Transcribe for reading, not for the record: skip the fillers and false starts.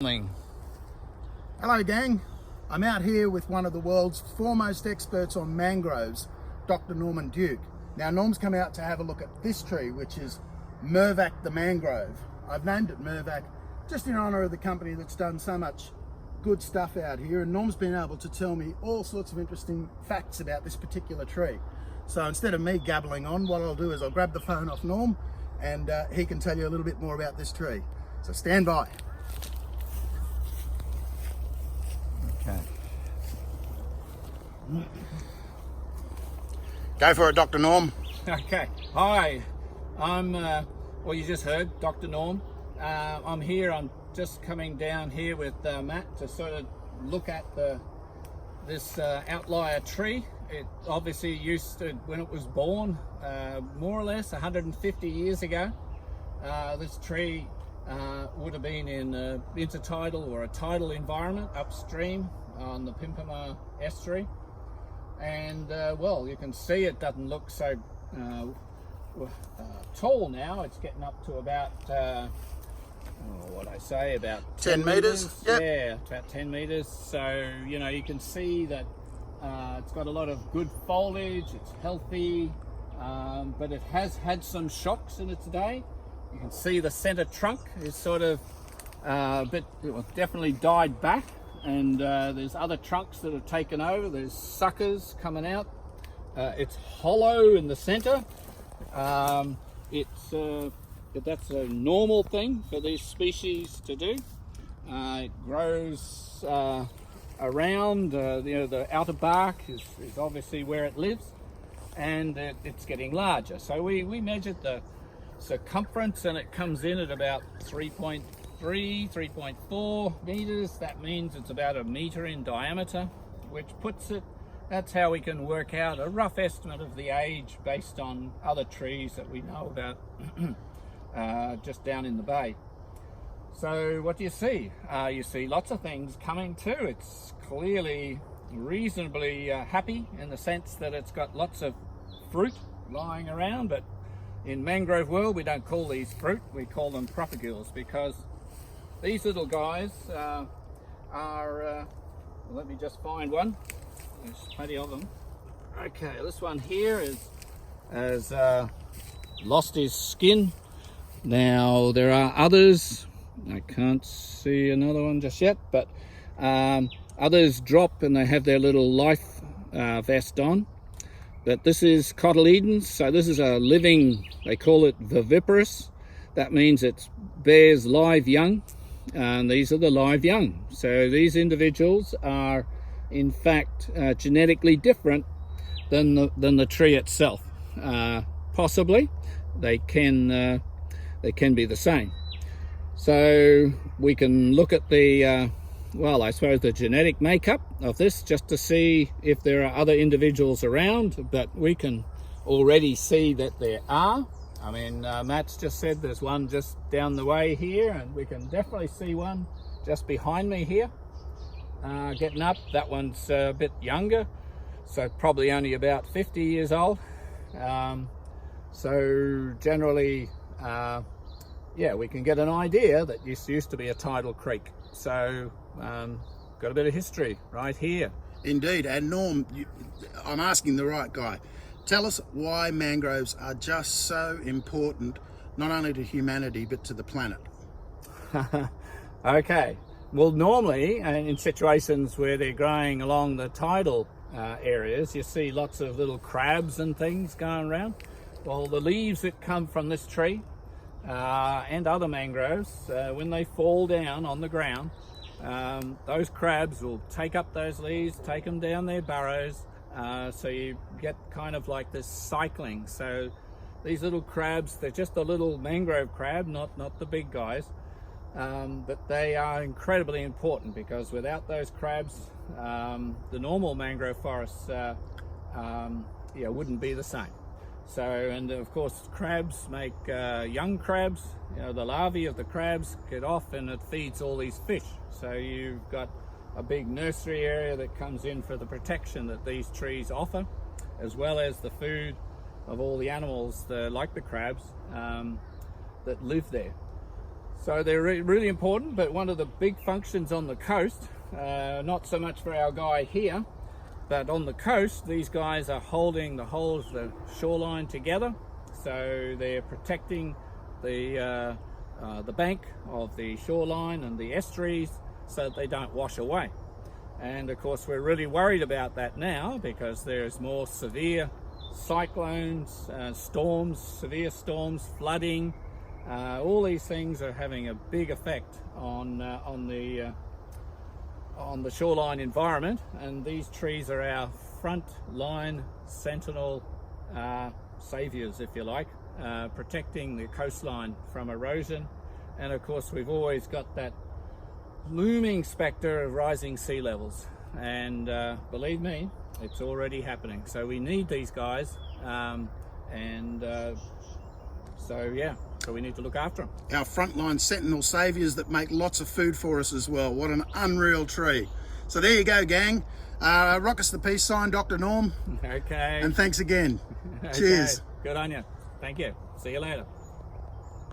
listening. Hello gang, I'm out here with one of the world's foremost experts on mangroves, Dr. Norman Duke. Now Norm's come out to have a look at this tree, which is Mervac the mangrove. I've named it Mervac just in honour of the company that's done so much good stuff out here, and Norm's been able to tell me all sorts of interesting facts about this particular tree. So instead of me gabbling on, what I'll do is I'll grab the phone off Norm and he can tell you a little bit more about this tree. So stand by. Okay. Go for it, Dr. Norm. Okay. Hi. I'm, well, you just heard Dr. Norm. I'm here. I'm just coming down here with Matt to sort of look at this outlier tree. It obviously used to, when it was born, more or less 150 years ago, this tree would have been in an intertidal or a tidal environment upstream on the Pimpama estuary. And well, you can see it doesn't look so tall now. It's getting up to about about 10 meters. Yep. Yeah, about 10 meters. So you know, you can see that it's got a lot of good foliage. It's healthy, but it has had some shocks in its day. You can see the center trunk is sort of definitely died back, and there's other trunks that have taken over. There's suckers coming out. It's hollow in the center. But that's a normal thing for these species to do. It grows around, the outer bark is obviously where it lives, and it's getting larger. So we measured the circumference, and it comes in at about 3.3, 3.4 meters. That means it's about a meter in diameter, which puts it, that's how we can work out a rough estimate of the age based on other trees that we know about just down in the bay. So what do you see? You see lots of things coming too. It's clearly reasonably happy in the sense that it's got lots of fruit lying around, but in mangrove world we don't call these fruit, we call them propagules, because these little guys are let me just find one. There's plenty of them. Okay, this one here has lost his skin. Now there are others, I can't see another one just yet, but others drop and they have their little life vest on. But this is cotyledons, so this is a living, they call it viviparous. That means it bears live young, and these are the live young. So these individuals are in fact genetically different than the tree itself. Possibly they can be the same. So we can look at the well, I suppose the genetic makeup of this just to see if there are other individuals around, but we can already see that there are. I mean, Matt's just said there's one just down the way here, and we can definitely see one just behind me here getting up. That one's a bit younger, so probably only about 50 years old. So generally, yeah, we can get an idea that this used to be a tidal creek. So got a bit of history right here. Indeed. And Norm, I'm asking the right guy. Tell us why mangroves are just so important, not only to humanity, but to the planet. Okay. Well, normally, in situations where they're growing along the tidal areas, you see lots of little crabs and things going around. Well, the leaves that come from this tree and other mangroves, when they fall down on the ground, those crabs will take up those leaves, take them down their burrows, so you get kind of like this cycling. So these little crabs, they're just a little mangrove crab, not the big guys, but they are incredibly important, because without those crabs, the normal mangrove forests wouldn't be the same. So, and of course crabs make young crabs. You know, the larvae of the crabs get off and it feeds all these fish. So you've got a big nursery area that comes in for the protection that these trees offer, as well as the food of all the animals like the crabs that live there. So they're really important, but one of the big functions on the coast, not so much for our guy here, but on the coast, these guys are holding the whole of the shoreline together. So they're protecting the bank of the shoreline and the estuaries so that they don't wash away. And of course, we're really worried about that now because there's more severe cyclones, storms, severe storms, flooding. All these things are having a big effect on the shoreline environment, and these trees are our front line sentinel saviors, if you like, protecting the coastline from erosion. And of course, we've always got that looming spectre of rising sea levels, and believe me, it's already happening. So we need these guys, so we need to look after them. Our frontline sentinel saviours that make lots of food for us as well. What an unreal tree. So there you go, gang. Rock us the peace sign, Dr. Norm. Okay. And thanks again. Okay. Cheers. Good on you. Thank you. See you later.